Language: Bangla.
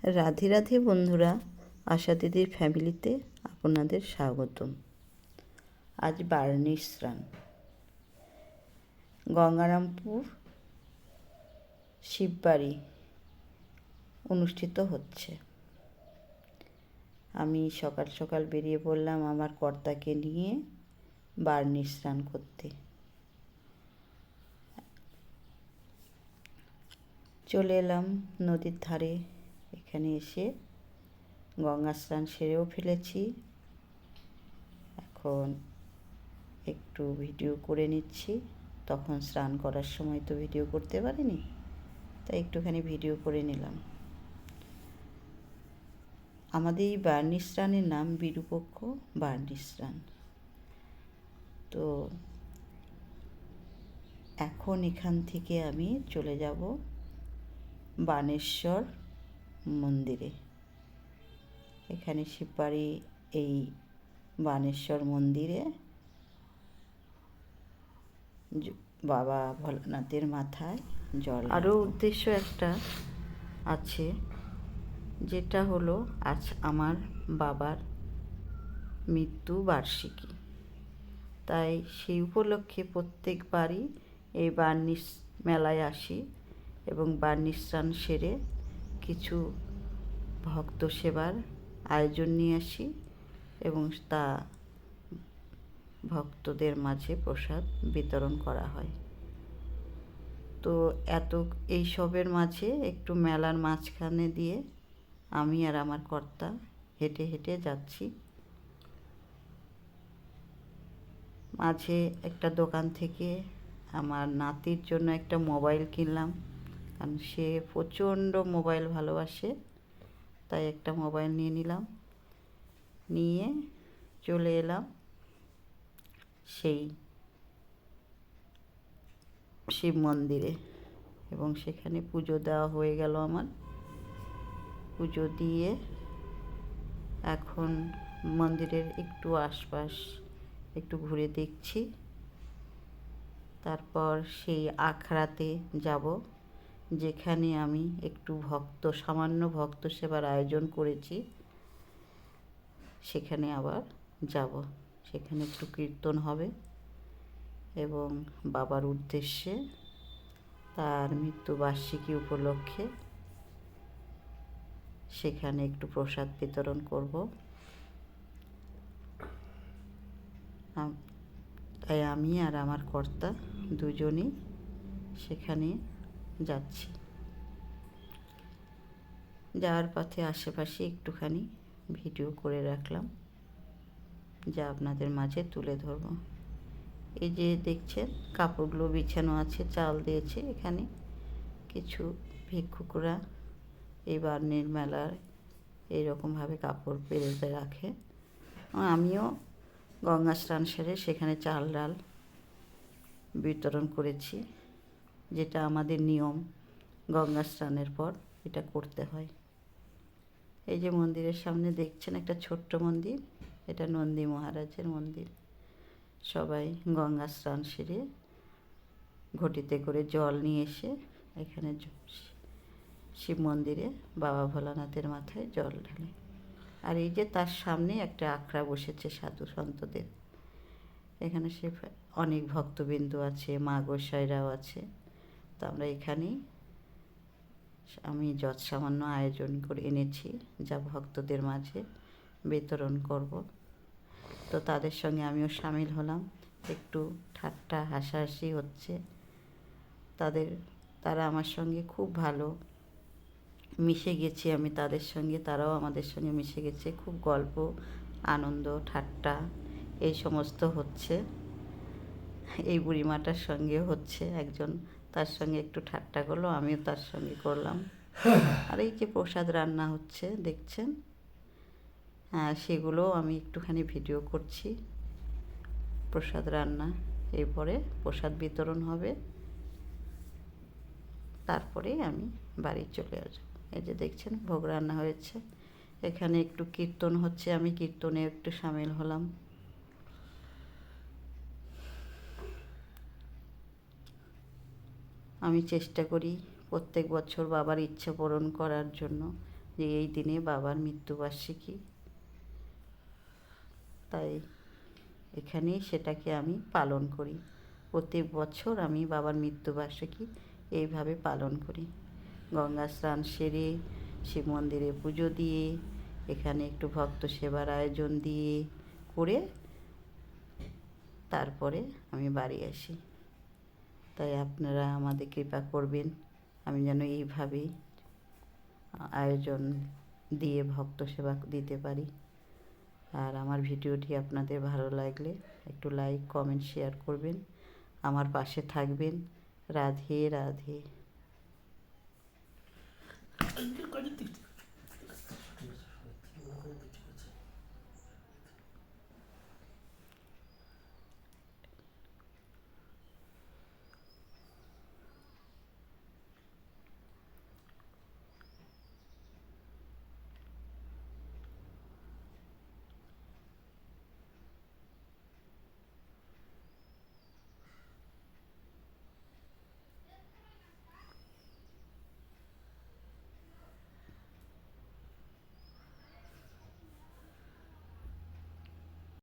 রাধে রাধে বন্ধুরা, আশা দিদির ফ্যামিলিতে আপনাদের স্বাগতম। আজ বার্নিশ স্নান গঙ্গারামপুর শিববাড়ি অনুষ্ঠিত হচ্ছে। আমি সকাল সকাল বেরিয়ে পড়লাম আমার কর্তাকে নিয়ে বার্নিশ স্নান করতে। চলে এলাম নদীর ধারে। এখানে এসে গঙ্গা স্নান সেরেও ফেলেছি। এখন একটু ভিডিও করে নিচ্ছি। তখন স্নান করার সময় তো ভিডিও করতে পারিনি, তাই একটুখানি ভিডিও করে নিলাম। আমাদের এই বার্নিশ স্নানের নাম বিরূপক্ষ বার্নিশ স্নান। তো এখন এখান থেকে আমি চলে যাব বানেশ্বর মন্দিরে। এখানে শিববাড়ি এই বানেশ্বর মন্দিরে বাবা ভোলানাথের মাথায় জল। আরও উদ্দেশ্য একটা আছে, যেটা হলো আজ আমার বাবার মৃত্যু বার্ষিকী। তাই সেই উপলক্ষে প্রত্যেকবারই এই বার্নিশ মেলায় আসি এবং বার্নিশ স্নান সেরে কিছু ভক্ত সেবার আয়োজন নিয়ে আসি এবং তা ভক্তদের মাঝে প্রসাদ বিতরণ করা হয়। তো এইসবের মাঝে একটু মেলার মাঝখানে দিয়ে আমি আর আমার কর্তা হেঁটে হেঁটে যাচ্ছি। মাঝে একটা দোকান থেকে আমার নাতির জন্য একটা মোবাইল কিনলাম, কারণ সে প্রচণ্ড মোবাইল ভালোবাসে। তাই একটা মোবাইল নিয়ে নিলাম, নিয়ে চলে এলাম সেই শিব মন্দিরে এবং সেখানে পুজো দেওয়া হয়ে গেল আমার। পুজো দিয়ে এখন মন্দিরের একটু আশপাশ একটু ঘুরে দেখছি। তারপর সেই আখড়াতে যাব, যেখানে আমি একটু সামান্য ভক্ত সেবার আয়োজন করেছি। সেখানে আবার যাব, সেখানে একটু কীর্তন হবে এবং বাবার উদ্দেশ্যে তার মৃত্যুবার্ষিকী উপলক্ষে সেখানে একটু প্রসাদ বিতরণ করব। তাই আমি আর আমার কর্তা দুজনই সেখানে যাচ্ছি। যাওয়ার পথে আশেপাশে একটুখানি ভিডিও করে রাখলাম, যা আপনাদের মাঝে তুলে ধরব। এই যে দেখছেন কাপড়গুলো বিছানো আছে, চাল দিয়েছে। এখানে কিছু ভিক্ষুকরা এই বার্নিশ মেলার এইরকমভাবে কাপড় পেরে রাখে। আমিও গঙ্গা স্নান সেরে সেখানে চাল ডাল বিতরণ করেছি, যেটা আমাদের নিয়ম। গঙ্গা স্নানের পর এটা করতে হয়। এই যে মন্দিরের সামনে দেখছেন একটা ছোট্ট মন্দির, এটা নন্দী মহারাজের মন্দির। সবাই গঙ্গা স্নান সেরে ঘটিতে করে জল নিয়ে এসে এখানে শিব মন্দিরে বাবা ভোলানাথের মাথায় জল ঢালে। আর এই যে তার সামনে একটা আখড়া বসেছে সাধু সন্তদের। এখানে অনেক ভক্তবিন্দু আছে, মা গোসাইরাও আছে। তো আমরা এখানেই আমি সামান্য আয়োজন করে এনেছি, যা ভক্তদের মাঝে বিতরণ করব। তো তাদের সঙ্গে আমিও সামিল হলাম। একটু ঠাট্টা হাসাহাসি হচ্ছে। তারা আমার সঙ্গে খুব ভালো মিশে গেছি, আমি তাদের সঙ্গে, তারাও আমাদের সঙ্গে মিশে গেছে। খুব গল্প আনন্দ ঠাট্টা এই সমস্ত হচ্ছে। এই বুড়িমাটার সঙ্গে হচ্ছে, একজন তার সঙ্গে একটু ঠাট্টা করলো, আমিও তার সঙ্গে করলাম। আর এই যে প্রসাদ রান্না হচ্ছে দেখছেন, হ্যাঁ, সেগুলোও আমি একটুখানি ভিডিও করছি। প্রসাদ রান্না, এরপরে প্রসাদ বিতরণ হবে, তারপরে আমি বাড়ি চলে আসবো। এই যে দেখছেন ভোগ রান্না হয়েছে। এখানে একটু কীর্তন হচ্ছে, আমি কীর্তনে একটু সামিল হলাম। আমি চেষ্টা করি প্রত্যেক বছর বাবার ইচ্ছা পূরণ করার জন্য। যে এই দিনে বাবার মৃত্যুবার্ষিকী, তাই এখানেই সেটাকে আমি পালন করি। প্রত্যেক বছর আমি বাবার মৃত্যুবার্ষিকী এইভাবে পালন করি। গঙ্গা স্নান সেরে শিব মন্দিরে পুজো দিয়ে, এখানে একটু ভক্ত সেবার আয়োজন দিয়ে করে তারপরে আমি বাড়ি আসি। তাই আপনারা আমাদের কৃপা করবেন, আমি যেন এইভাবেই আয়োজন দিয়ে ভক্ত সেবা দিতে পারি। আর আমার ভিডিওটি আপনাদের ভালো লাগলে একটু লাইক, কমেন্ট, শেয়ার করবেন, আমার পাশে থাকবেন। রাধে রাধে।